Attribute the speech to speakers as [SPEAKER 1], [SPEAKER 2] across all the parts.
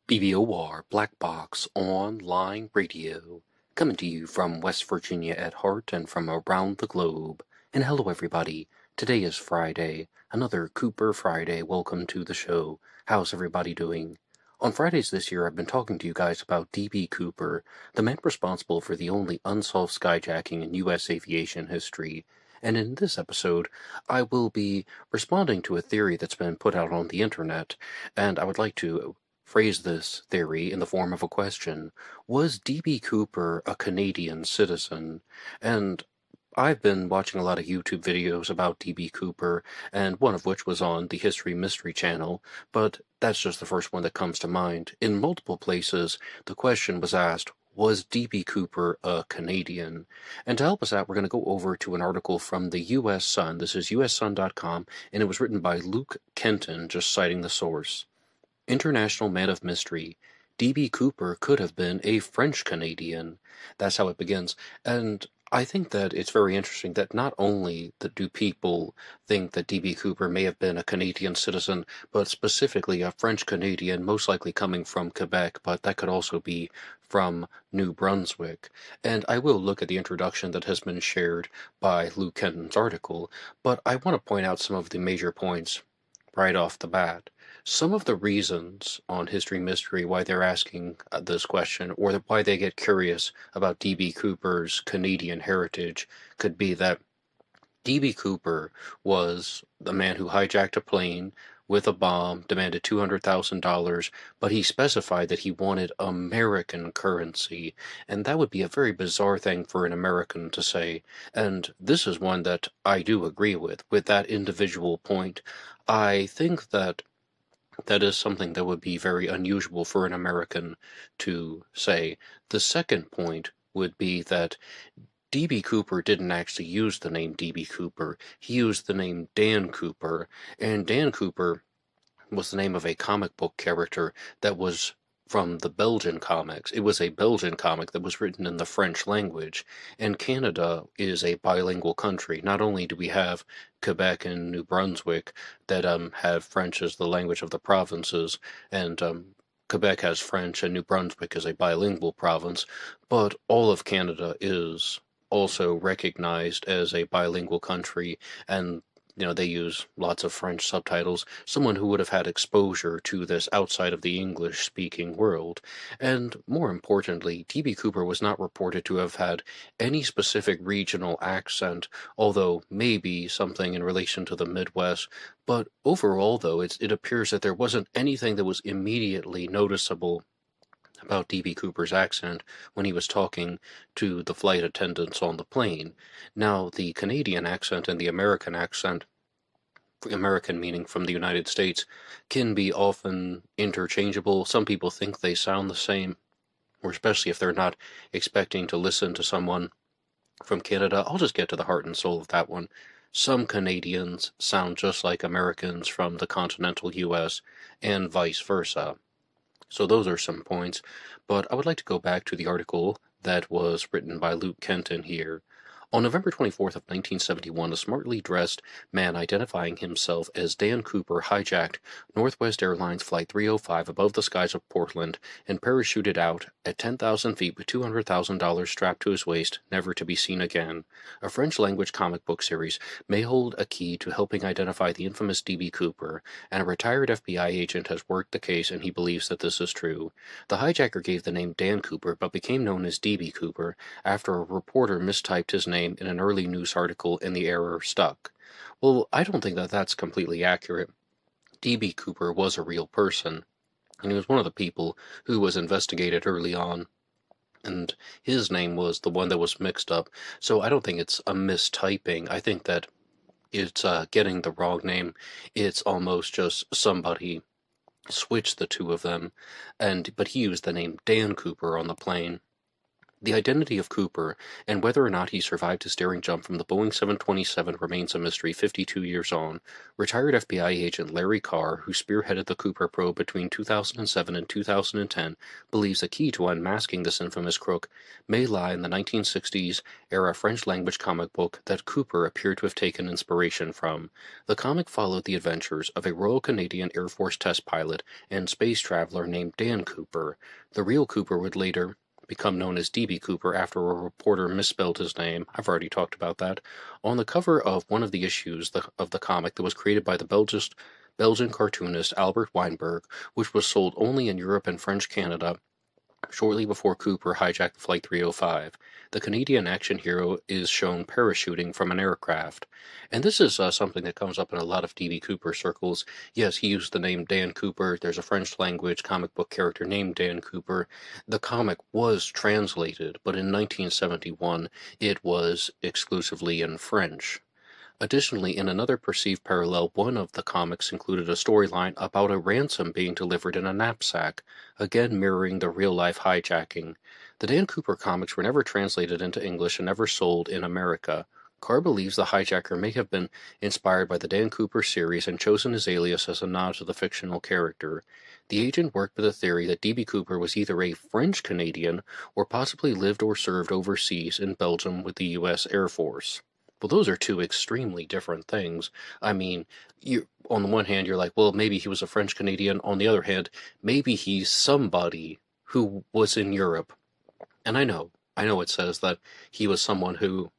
[SPEAKER 1] BBOR Black Box Online Radio, coming to you from West Virginia at heart and from around the globe. And hello everybody, today is Friday, another Cooper Friday. Welcome to the show. How's everybody doing? On Fridays this year I've been talking to you guys about D.B. Cooper, the man responsible for the only unsolved skyjacking in U.S. aviation history. And in this episode, I will be responding to a theory that's been put out on the internet, and I would like to phrase this theory in the form of a question. Was D.B. Cooper a Canadian citizen? And I've been watching a lot of YouTube videos about D.B. Cooper, and one of which was on the History Mystery channel, but that's just the first one that comes to mind. In multiple places, the question was asked, was D.B. Cooper a Canadian? And to help us out, we're going to go over to an article from the U.S. Sun. This is ussun.com, and it was written by Luke Kenton, just citing the source. International Man of Mystery. D.B. Cooper could have been a French-Canadian. That's how it begins. And I think that it's very interesting that not only do people think that D.B. Cooper may have been a Canadian citizen, but specifically a French-Canadian, most likely coming from Quebec, but that could also be from New Brunswick. And I will look at the introduction that has been shared by Luke Kenton's article, but I want to point out some of the major points right off the bat. Some of the reasons on History Mystery why they're asking this question, or why they get curious about D.B. Cooper's Canadian heritage, could be that D.B. Cooper was the man who hijacked a plane with a bomb, demanded $200,000, but he specified that he wanted American currency, and that would be a very bizarre thing for an American to say, and this is one that I do agree with that individual point. I think that is something that would be very unusual for an American to say. The second point would be that D.B. Cooper didn't actually use the name D.B. Cooper. He used the name Dan Cooper, and Dan Cooper was the name of a comic book character that was from the Belgian comics. It was a Belgian comic that was written in the French language, and Canada is a bilingual country. Not only do we have Quebec and New Brunswick that have French as the language of the provinces, and Quebec has French and New Brunswick is a bilingual province, but all of Canada is also recognized as a bilingual country, and they use lots of French subtitles, someone who would have had exposure to this outside of the English-speaking world. And more importantly, D.B. Cooper was not reported to have had any specific regional accent, although maybe something in relation to the Midwest. But overall, though, it appears that there wasn't anything that was immediately noticeable about D.B. Cooper's accent when he was talking to the flight attendants on the plane. Now, the Canadian accent and the American accent, American meaning from the United States, can be often interchangeable. Some people think they sound the same, or especially if they're not expecting to listen to someone from Canada. I'll just get to the heart and soul of that one. Some Canadians sound just like Americans from the continental U.S., and vice versa. So those are some points, but I would like to go back to the article that was written by Luke Kenton here. On November 24th of 1971, a smartly dressed man identifying himself as Dan Cooper hijacked Northwest Airlines Flight 305 above the skies of Portland and parachuted out at 10,000 feet with $200,000 strapped to his waist, never to be seen again. A French-language comic book series may hold a key to helping identify the infamous D.B. Cooper, and a retired FBI agent has worked the case and he believes that this is true. The hijacker gave the name Dan Cooper but became known as D.B. Cooper after a reporter mistyped his name in an early news article and the error stuck. Well, I don't think that that's completely accurate. D.B. Cooper was a real person, and he was one of the people who was investigated early on, and his name was the one that was mixed up, so I don't think it's a mistyping. I think that it's getting the wrong name. It's almost just somebody switched the two of them, but he used the name Dan Cooper on the plane. The identity of Cooper and whether or not he survived his daring jump from the Boeing 727 remains a mystery 52 years on. Retired FBI agent Larry Carr, who spearheaded the Cooper probe between 2007 and 2010, believes the key to unmasking this infamous crook may lie in the 1960s-era French-language comic book that Cooper appeared to have taken inspiration from. The comic followed the adventures of a Royal Canadian Air Force test pilot and space traveler named Dan Cooper. The real Cooper would later become known as D.B. Cooper after a reporter misspelled his name. I've already talked about that. On the cover of one of the issues of the comic that was created by the Belgian cartoonist Albert Weinberg, which was sold only in Europe and French Canada, shortly before Cooper hijacked Flight 305, the Canadian action hero is shown parachuting from an aircraft. And this is something that comes up in a lot of D.B. Cooper circles. Yes, he used the name Dan Cooper. There's a French-language comic book character named Dan Cooper. The comic was translated, but in 1971 it was exclusively in French. Additionally, in another perceived parallel, one of the comics included a storyline about a ransom being delivered in a knapsack, again mirroring the real-life hijacking. The Dan Cooper comics were never translated into English and never sold in America. Carr believes the hijacker may have been inspired by the Dan Cooper series and chosen his alias as a nod to the fictional character. The agent worked with the theory that D.B. Cooper was either a French-Canadian or possibly lived or served overseas in Belgium with the U.S. Air Force. Well, those are two extremely different things. I mean, on the one hand, you're like, well, maybe he was a French Canadian. On the other hand, maybe he's somebody who was in Europe. And I know it says that he was someone who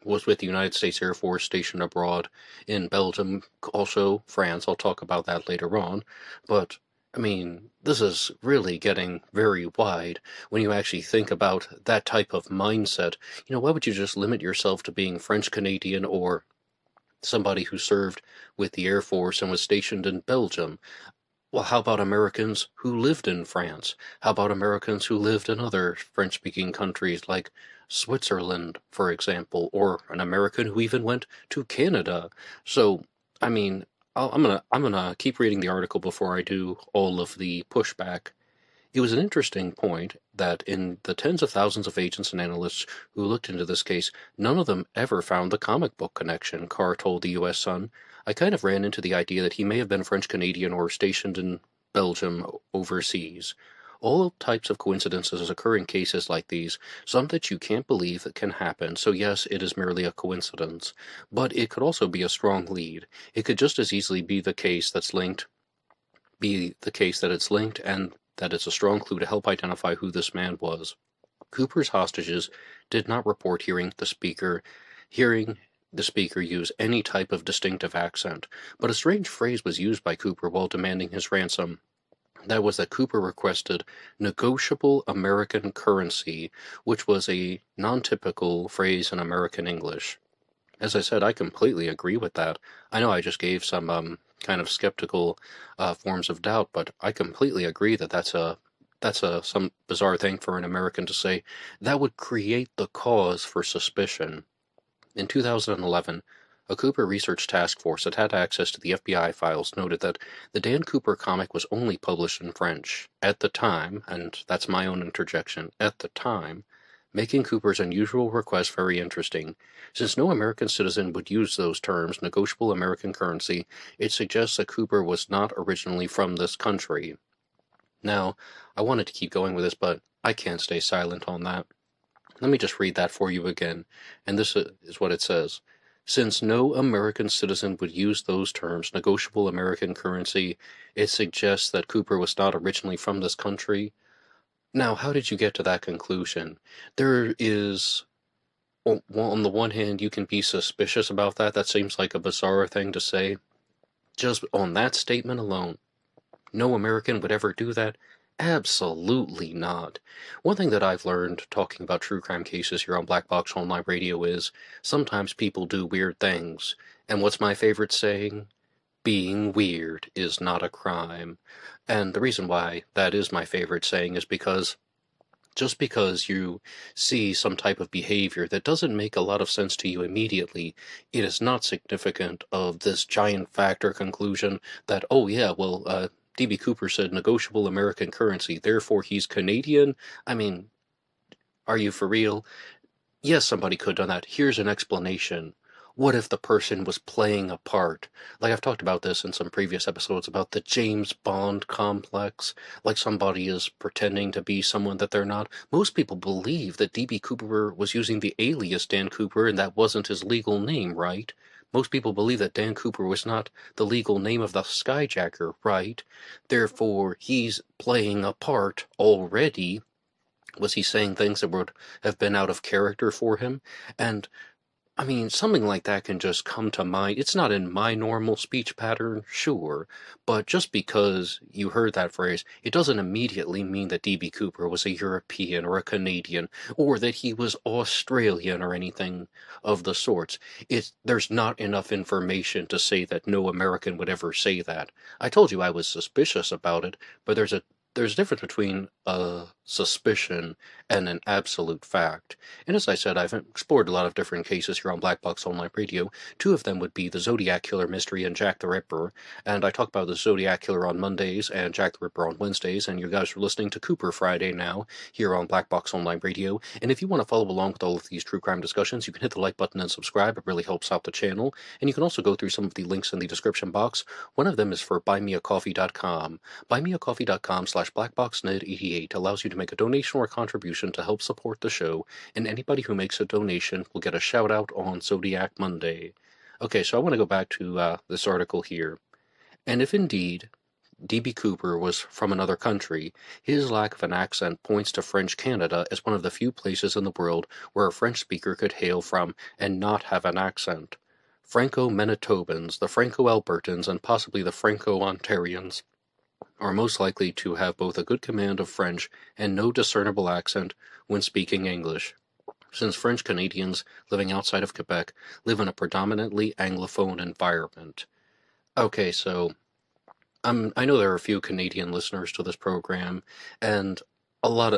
[SPEAKER 1] was with the United States Air Force stationed abroad in Belgium, also France. I'll talk about that later on. But I mean, this is really getting very wide when you actually think about that type of mindset. You know, why would you just limit yourself to being French-Canadian or somebody who served with the Air Force and was stationed in Belgium? Well, how about Americans who lived in France? How about Americans who lived in other French-speaking countries like Switzerland, for example, or an American who even went to Canada? So, I mean, I'm gonna keep reading the article before I do all of the pushback. It was an interesting point that in the tens of thousands of agents and analysts who looked into this case, none of them ever found the comic book connection, Carr told the U.S. Sun. I kind of ran into the idea that he may have been French-Canadian or stationed in Belgium overseas. All types of coincidences occur in cases like these, some that you can't believe that can happen, so yes, it is merely a coincidence. But it could also be a strong lead. It could just as easily be the case that it's linked, and that it's a strong clue to help identify who this man was. Cooper's hostages did not report hearing the speaker use any type of distinctive accent, but a strange phrase was used by Cooper while demanding his ransom. That was that Cooper requested negotiable American currency, which was a non-typical phrase in American English. As I said, I completely agree with that. I know I just gave some kind of skeptical forms of doubt, but I completely agree that that's some bizarre thing for an American to say. That would create the cause for suspicion. In 2011, a Cooper research task force that had access to the FBI files noted that the Dan Cooper comic was only published in French. At the time, and that's my own interjection, at the time, making Cooper's unusual request very interesting. Since no American citizen would use those terms, negotiable American currency, it suggests that Cooper was not originally from this country. Now, I wanted to keep going with this, but I can't stay silent on that. Let me just read that for you again, and this is what it says. Since no American citizen would use those terms, negotiable American currency, it suggests that Cooper was not originally from this country. Now, how did you get to that conclusion? There is, on the one hand, you can be suspicious about that. That seems like a bizarre thing to say. Just on that statement alone, no American would ever do that? Absolutely not. One thing that I've learned talking about true crime cases here on Black Box Online Radio is sometimes people do weird things. And what's my favorite saying? Being weird is not a crime. And the reason why that is my favorite saying is because just because you see some type of behavior that doesn't make a lot of sense to you immediately, it is not significant of this giant factor conclusion that, oh yeah, well, D.B. Cooper said negotiable American currency, therefore he's Canadian. I mean, Are you for real? Yes, somebody could have done that. Here's an explanation. What if the person was playing a part? Like I've talked about this in some previous episodes about the James Bond complex. Like somebody is pretending to be someone that they're not. Most people believe that D.B. Cooper was using the alias Dan Cooper and that wasn't his legal name, right? Most people believe that Dan Cooper was not the legal name of the skyjacker, right? Therefore, he's playing a part already. Was he saying things that would have been out of character for him? And I mean, something like that can just come to mind. It's not in my normal speech pattern, sure, but just because you heard that phrase, it doesn't immediately mean that D.B. Cooper was a European or a Canadian, or that he was Australian or anything of the sorts. There's not enough information to say that no American would ever say that. I told you I was suspicious about it, but there's a difference between a suspicion and an absolute fact. And as I said, I've explored a lot of different cases here on Black Box Online Radio. Two of them would be the Zodiac Killer mystery and Jack the Ripper. And I talk about the Zodiac Killer on Mondays and Jack the Ripper on Wednesdays. And you guys are listening to Cooper Friday now here on Black Box Online Radio. And if you want to follow along with all of these true crime discussions, you can hit the like button and subscribe. It really helps out the channel. And you can also go through some of the links in the description box. One of them is for BuyMeACoffee.com. BuyMeACoffee.com/BlackBoxNed88 allows you to make a donation or a contribution to help support the show, and anybody who makes a donation will get a shout out on Zodiac Monday. Okay, so I want to go back to this article here. And if indeed D.B. Cooper was from another country, his lack of an accent points to French Canada as one of the few places in the world where a French speaker could hail from and not have an accent. Franco-Manitobans, the Franco-Albertans, and possibly the Franco-Ontarians are most likely to have both a good command of French and no discernible accent when speaking English, since French Canadians living outside of Quebec live in a predominantly Anglophone environment. Okay, so I know there are a few Canadian listeners to this program, and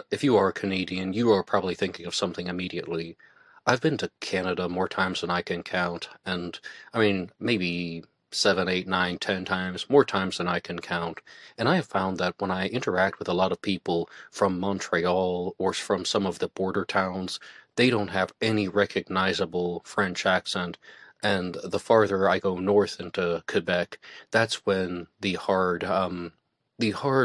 [SPEAKER 1] if you are a Canadian, you are probably thinking of something immediately. I've been to Canada more times than I can count, and I mean, maybe 7, 8, 9, 10 times, more times than I can count. And I have found that when I interact with a lot of people from Montreal or from some of the border towns, they don't have any recognizable French accent. And the farther I go north into Quebec, that's when the hard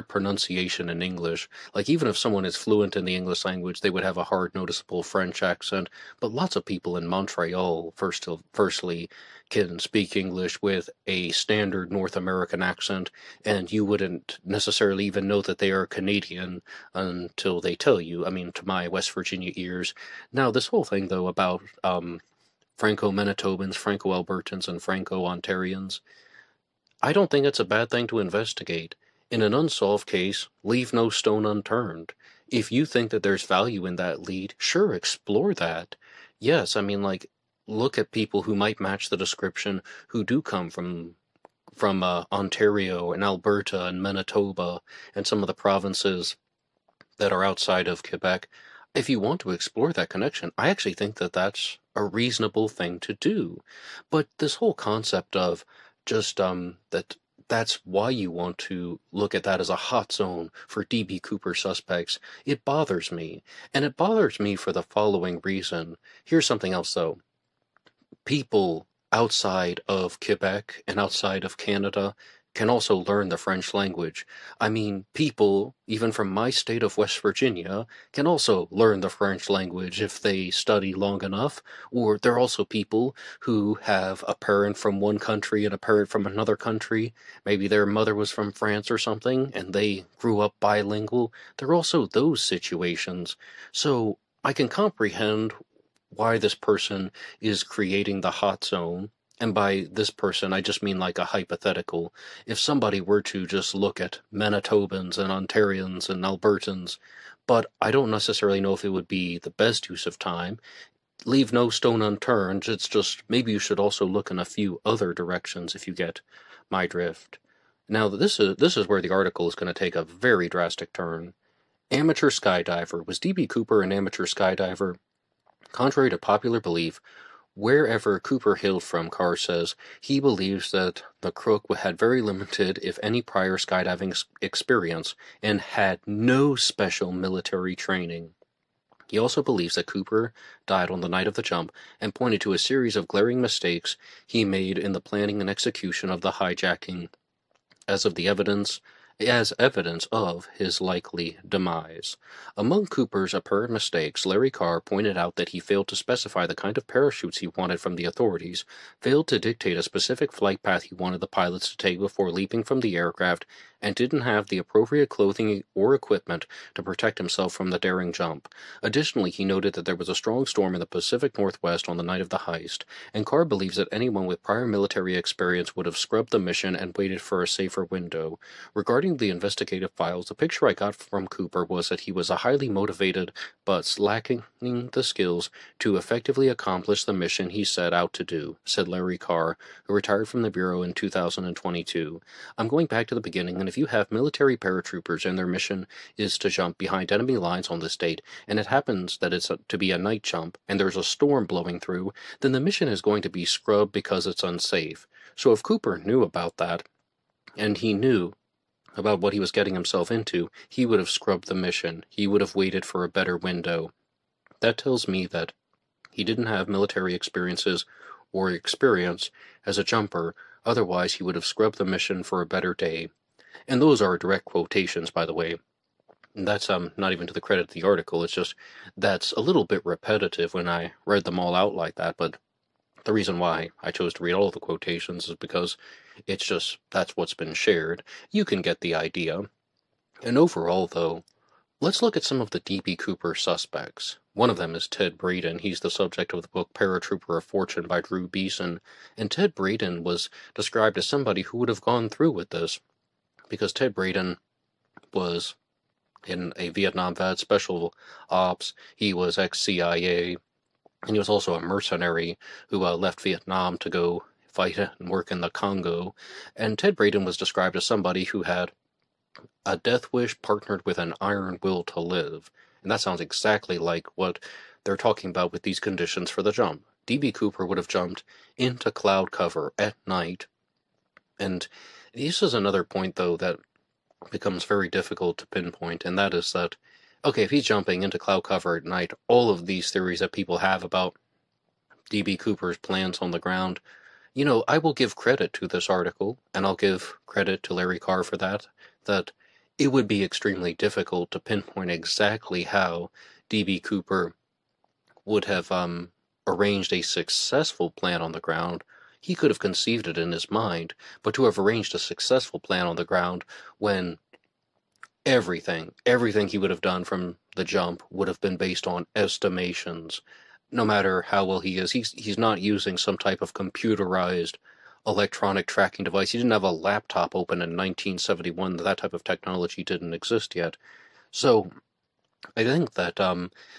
[SPEAKER 1] pronunciation in English, like even if someone is fluent in the English language, they would have a hard noticeable French accent. But lots of people in Montreal, firstly, can speak English with a standard North American accent, and you wouldn't necessarily even know that they are Canadian until they tell you. I mean, to my West Virginia ears. Now, this whole thing, though, about Franco-Manitobans, Franco-Albertans, and Franco-Ontarians, I don't think it's a bad thing to investigate. In an unsolved case, leave no stone unturned. If you think that there's value in that lead, sure, explore that. Yes, I mean, like, look at people who might match the description who do come from Ontario and Alberta and Manitoba and some of the provinces that are outside of Quebec. If you want to explore that connection, I actually think that that's a reasonable thing to do. But this whole concept of just that's why you want to look at that as a hot zone for D.B. Cooper suspects. It bothers me. And it bothers me for the following reason. Here's something else, though. People outside of Quebec and outside of Canada can also learn the French language. I mean, people, even from my state of West Virginia, can also learn the French language if they study long enough. Or there are also people who have a parent from one country and a parent from another country. Maybe their mother was from France or something, and they grew up bilingual. There are also those situations. So I can comprehend why this person is creating the hot zone. And by this person, I just mean like a hypothetical. If somebody were to just look at Manitobans and Ontarians and Albertans, but I don't necessarily know if it would be the best use of time. Leave no stone unturned. It's just maybe you should also look in a few other directions if you get my drift. Now, this is where the article is going to take a very drastic turn. Amateur skydiver. Was D.B. Cooper an amateur skydiver? Contrary to popular belief, wherever Cooper hailed from, Carr says, he believes that the crook had very limited, if any, prior skydiving experience and had no special military training. He also believes that Cooper died on the night of the jump and pointed to a series of glaring mistakes he made in the planning and execution of the hijacking as evidence of his likely demise. Among Cooper's apparent mistakes, Larry Carr pointed out that he failed to specify the kind of parachutes he wanted from the authorities, failed to dictate a specific flight path he wanted the pilots to take before leaping from the aircraft, and didn't have the appropriate clothing or equipment to protect himself from the daring jump. Additionally, he noted that there was a strong storm in the Pacific Northwest on the night of the heist, and Carr believes that anyone with prior military experience would have scrubbed the mission and waited for a safer window. Regarding the investigative files, the picture I got from Cooper was that he was a highly motivated but lacking the skills to effectively accomplish the mission he set out to do, said Larry Carr, who retired from the Bureau in 2022. I'm going back to the beginning, and if you have military paratroopers and their mission is to jump behind enemy lines on this date, and it happens that it's to be a night jump, and there's a storm blowing through, then the mission is going to be scrubbed because it's unsafe. So if Cooper knew about that, and he knew about what he was getting himself into, he would have scrubbed the mission. He would have waited for a better window. That tells me that he didn't have military experiences or experience as a jumper, otherwise he would have scrubbed the mission for a better day. And those are direct quotations, by the way. And that's not even to the credit of the article, it's just that's a little bit repetitive when I read them all out like that, but the reason why I chose to read all the quotations is because it's just, that's what's been shared. You can get the idea. And overall, though, let's look at some of the D.B. Cooper suspects. One of them is Ted Braden. He's the subject of the book Paratrooper of Fortune by Drew Beeson. And Ted Braden was described as somebody who would have gone through with this, because Ted Braden was in a Vietnam vet, special ops. He was ex-CIA. And he was also a mercenary who left Vietnam to go fight and work in the Congo. And Ted Braden was described as somebody who had a death wish partnered with an iron will to live. And that sounds exactly like what they're talking about with these conditions for the jump. D.B. Cooper would have jumped into cloud cover at night. And this is another point, though, that becomes very difficult to pinpoint, and that is that okay, if he's jumping into cloud cover at night, all of these theories that people have about D.B. Cooper's plans on the ground, I will give credit to this article, and I'll give credit to Larry Carr for that it would be extremely difficult to pinpoint exactly how D.B. Cooper would have arranged a successful plan on the ground. He could have conceived it in his mind, but to have arranged a successful plan on the ground when everything he would have done from the jump would have been based on estimations. No matter how well he is, he's not using some type of computerized electronic tracking device. He didn't have a laptop open in 1971. That type of technology didn't exist yet. So I think that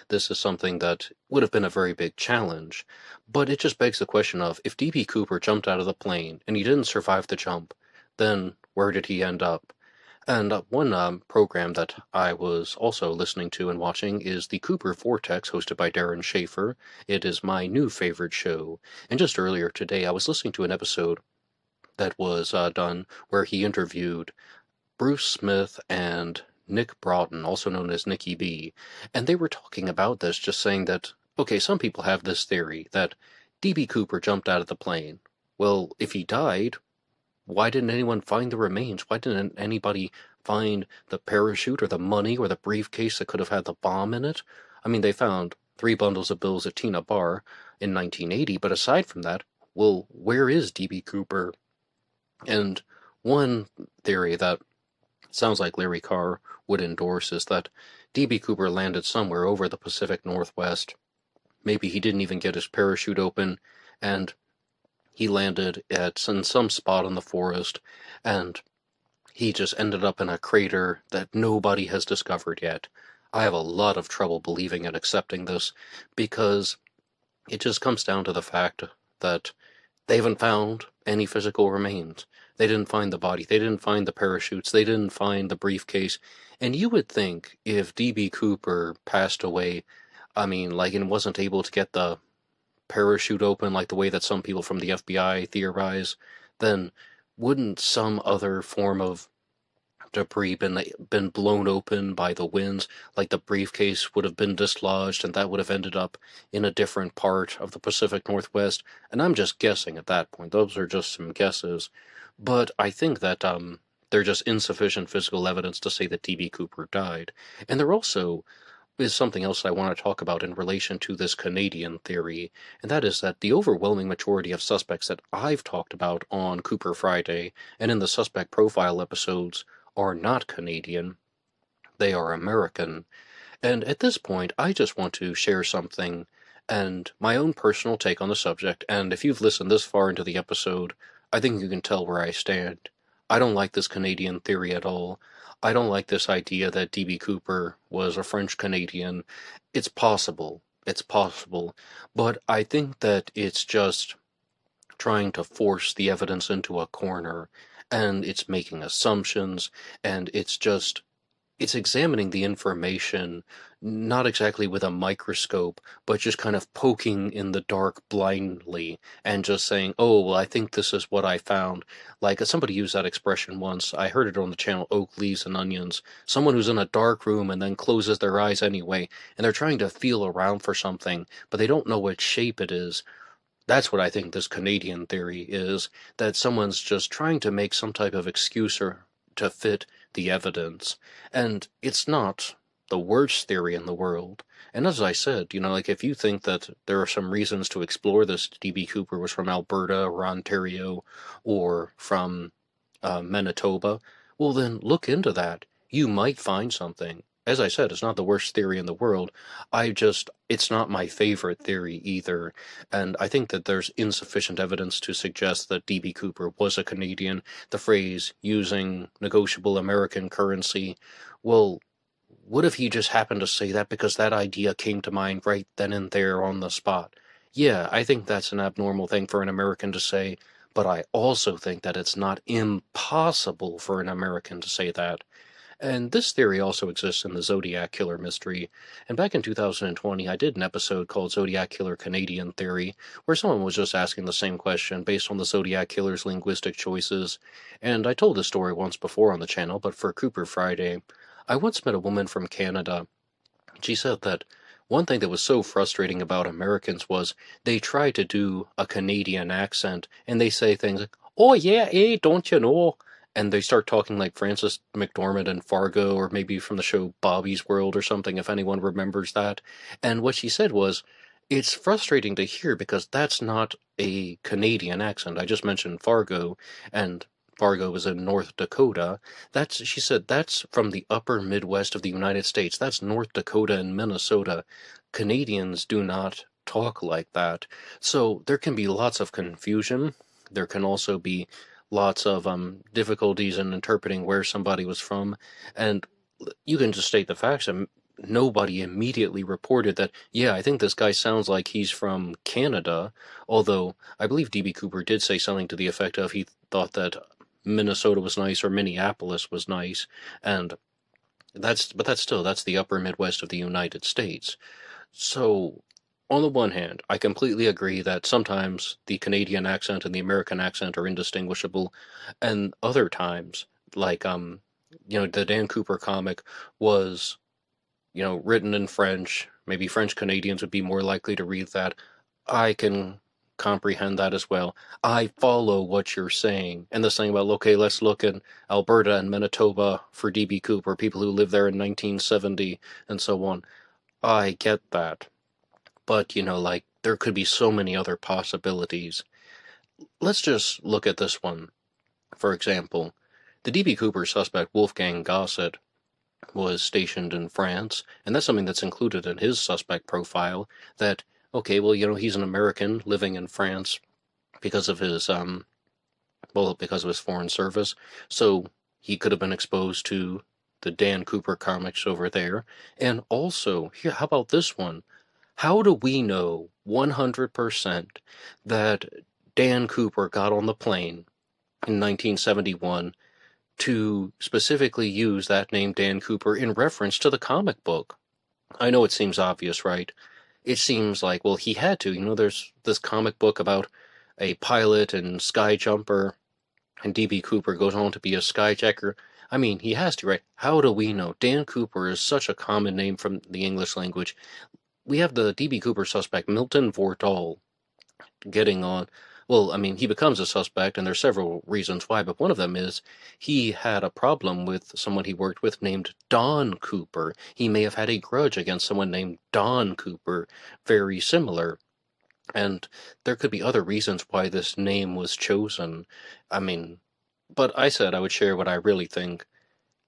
[SPEAKER 1] this is something that would have been a very big challenge. But it just begs the question of, if D.B. Cooper jumped out of the plane and he didn't survive the jump, then where did he end up? And one program that I was also listening to and watching is the Cooper Vortex, hosted by Darren Schaefer. It is my new favorite show. And just earlier today, I was listening to an episode that was done where he interviewed Bruce Smith and Nick Broughton, also known as Nicky B. And they were talking about this, just saying that, okay, some people have this theory that D.B. Cooper jumped out of the plane. Well, if he died, why didn't anyone find the remains? Why didn't anybody find the parachute or the money or the briefcase that could have had the bomb in it? I mean, they found 3 bundles of bills at Tina Bar in 1980, but aside from that, well, where is D.B. Cooper? And one theory that sounds like Larry Carr would endorse is that D.B. Cooper landed somewhere over the Pacific Northwest. Maybe he didn't even get his parachute open, and he landed in some spot in the forest, and he just ended up in a crater that nobody has discovered yet. I have a lot of trouble believing and accepting this, because it just comes down to the fact that they haven't found any physical remains. They didn't find the body. They didn't find the parachutes. They didn't find the briefcase. And you would think if D.B. Cooper passed away, and wasn't able to get the parachute open like the way that some people from the FBI theorize, then wouldn't some other form of debris been blown open by the winds, like the briefcase would have been dislodged and that would have ended up in a different part of the Pacific Northwest. And I'm just guessing at that point. Those are just some guesses. But I think that there's just insufficient physical evidence to say that D.B. Cooper died. And there also is something else I want to talk about in relation to this Canadian theory, and that is that the overwhelming majority of suspects that I've talked about on Cooper Friday and in the suspect profile episodes are not Canadian, they are American. And at this point, I just want to share something and my own personal take on the subject, and if you've listened this far into the episode, I think you can tell where I stand. I don't like this Canadian theory at all. I don't like this idea that D.B. Cooper was a French Canadian. It's possible, but I think that it's just trying to force the evidence into a corner, and it's making assumptions, and it's examining the information, not exactly with a microscope, but just kind of poking in the dark blindly and just saying, oh, well, I think this is what I found. Like somebody used that expression once. I heard it on the channel Oak Leaves and Onions. Someone who's in a dark room and then closes their eyes anyway, and they're trying to feel around for something, but they don't know what shape it is. That's what I think this Canadian theory is, that someone's just trying to make some type of excuse or to fit the evidence. And it's not the worst theory in the world. And as I said, like if you think that there are some reasons to explore this, D.B. Cooper was from Alberta or Ontario or from Manitoba, well then look into that. You might find something. As I said, it's not the worst theory in the world. It's not my favorite theory either. And I think that there's insufficient evidence to suggest that D.B. Cooper was a Canadian. The phrase, using negotiable American currency, well, what if he just happened to say that because that idea came to mind right then and there on the spot? Yeah, I think that's an abnormal thing for an American to say, but I also think that it's not impossible for an American to say that. And this theory also exists in the Zodiac Killer mystery. And back in 2020, I did an episode called Zodiac Killer Canadian Theory, where someone was just asking the same question based on the Zodiac Killer's linguistic choices. And I told this story once before on the channel, but for Cooper Friday, I once met a woman from Canada. She said that one thing that was so frustrating about Americans was they try to do a Canadian accent, and they say things like, oh yeah, don't you know? And they start talking like Frances McDormand in Fargo, or maybe from the show Bobby's World or something, if anyone remembers that. And what she said was, it's frustrating to hear because that's not a Canadian accent. I just mentioned Fargo, and Fargo is in North Dakota. She said, that's from the upper Midwest of the United States. That's North Dakota and Minnesota. Canadians do not talk like that. So there can be lots of confusion. There can also be lots of difficulties in interpreting where somebody was from, and you can just state the facts, and nobody immediately reported that, yeah, I think this guy sounds like he's from Canada, although I believe D.B. Cooper did say something to the effect of he thought that Minnesota was nice or Minneapolis was nice, and that's the upper Midwest of the United States. So on the one hand, I completely agree that sometimes the Canadian accent and the American accent are indistinguishable, and other times, like, the Dan Cooper comic was, written in French. Maybe French Canadians would be more likely to read that. I can comprehend that as well. I follow what you're saying. And this thing about, okay, let's look at Alberta and Manitoba for D.B. Cooper, people who lived there in 1970, and so on. I get that. But, there could be so many other possibilities. Let's just look at this one. For example, the D.B. Cooper suspect Wolfgang Gossett was stationed in France, and that's something that's included in his suspect profile, that, okay, well, he's an American living in France because of his, because of his foreign service, so he could have been exposed to the Dan Cooper comics over there. And also, here, how about this one? How do we know 100% that Dan Cooper got on the plane in 1971 to specifically use that name Dan Cooper in reference to the comic book? I know it seems obvious, right? It seems like, well, he had to. There's this comic book about a pilot and sky jumper, and D.B. Cooper goes on to be a skyjacker. I mean, he has to, right? How do we know? Dan Cooper is such a common name from the English language. We have the D.B. Cooper suspect, Milton Vordahl, getting on. Well, I mean, he becomes a suspect, and there's several reasons why, but one of them is he had a problem with someone he worked with named Don Cooper. He may have had a grudge against someone named Don Cooper, very similar. And there could be other reasons why this name was chosen. I mean, but I said I would share what I really think.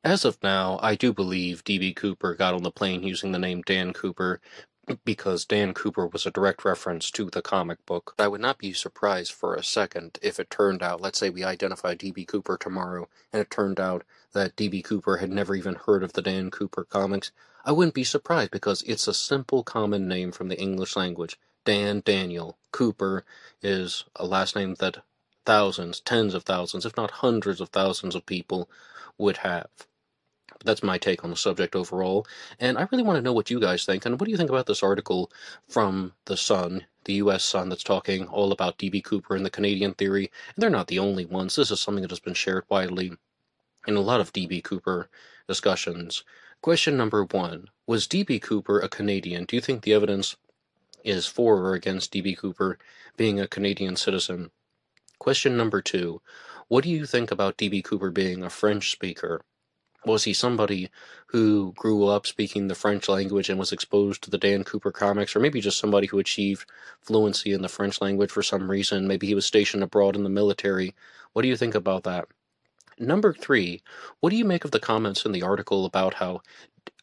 [SPEAKER 1] As of now, I do believe D.B. Cooper got on the plane using the name Dan Cooper, because Dan Cooper was a direct reference to the comic book. I would not be surprised for a second if it turned out, let's say we identified D.B. Cooper tomorrow, and it turned out that D.B. Cooper had never even heard of the Dan Cooper comics. I wouldn't be surprised, because it's a simple common name from the English language. Dan, Daniel. Cooper is a last name that thousands, tens of thousands, if not hundreds of thousands of people would have. But that's my take on the subject overall, and I really want to know what you guys think, and what do you think about this article from the Sun, the U.S. Sun, that's talking all about D.B. Cooper and the Canadian theory, and they're not the only ones. This is something that has been shared widely in a lot of D.B. Cooper discussions. Question number 1, was D.B. Cooper a Canadian? Do you think the evidence is for or against D.B. Cooper being a Canadian citizen? Question number 2, what do you think about D.B. Cooper being a French speaker? Was he somebody who grew up speaking the French language and was exposed to the Dan Cooper comics, or maybe just somebody who achieved fluency in the French language for some reason? Maybe he was stationed abroad in the military. What do you think about that? Number 3, what do you make of the comments in the article about how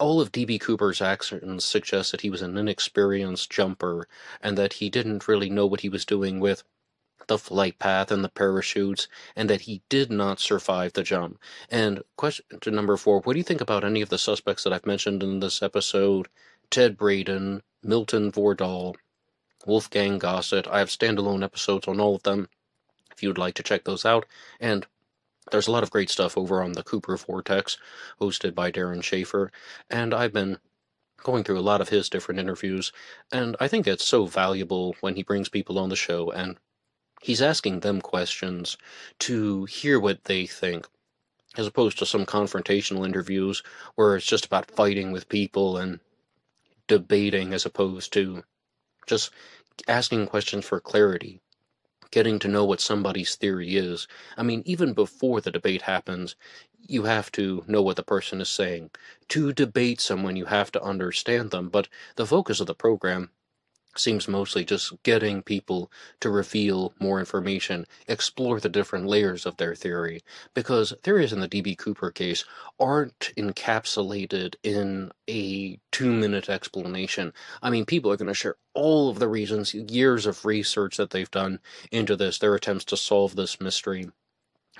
[SPEAKER 1] all of D.B. Cooper's actions suggest that he was an inexperienced jumper, and that he didn't really know what he was doing with the flight path and the parachutes, and that he did not survive the jump? And question number 4, what do you think about any of the suspects that I've mentioned in this episode? Ted Braden, Milton Vordahl, Wolfgang Gossett. I have standalone episodes on all of them if you would like to check those out, and there's a lot of great stuff over on the Cooper Vortex, hosted by Darren Schaefer, and I've been going through a lot of his different interviews, and I think it's so valuable when he brings people on the show, and he's asking them questions to hear what they think, as opposed to some confrontational interviews where it's just about fighting with people and debating, as opposed to just asking questions for clarity, getting to know what somebody's theory is. I mean, even before the debate happens, you have to know what the person is saying. To debate someone, you have to understand them, but the focus of the program seems mostly just getting people to reveal more information, explore the different layers of their theory, because theories in the D.B. Cooper case aren't encapsulated in a 2-minute explanation. I mean, people are going to share all of the reasons, years of research that they've done into this, their attempts to solve this mystery.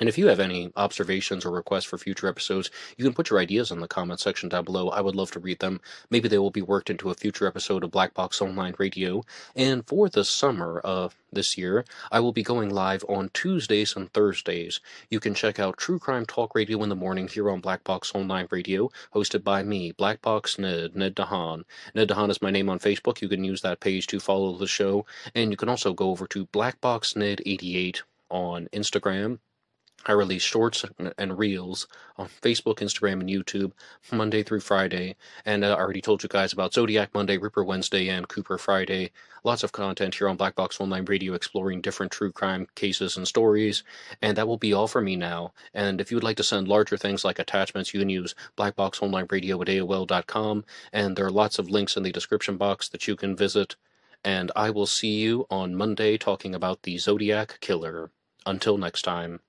[SPEAKER 1] And if you have any observations or requests for future episodes, you can put your ideas in the comment section down below. I would love to read them. Maybe they will be worked into a future episode of Black Box Online Radio. And for the summer of this year, I will be going live on Tuesdays and Thursdays. You can check out True Crime Talk Radio in the morning here on Black Box Online Radio, hosted by me, Black Box Ned DeHaan. Ned DeHaan is my name on Facebook. You can use that page to follow the show. And you can also go over to BlackBoxNed88 on Instagram. I release shorts and reels on Facebook, Instagram, and YouTube Monday through Friday, and I already told you guys about Zodiac Monday, Ripper Wednesday, and Cooper Friday. Lots of content here on Black Box Online Radio exploring different true crime cases and stories, and that will be all for me now. And if you would like to send larger things like attachments, you can use BlackBoxOnlineRadio at AOL.com, and there are lots of links in the description box that you can visit, and I will see you on Monday talking about the Zodiac Killer. Until next time.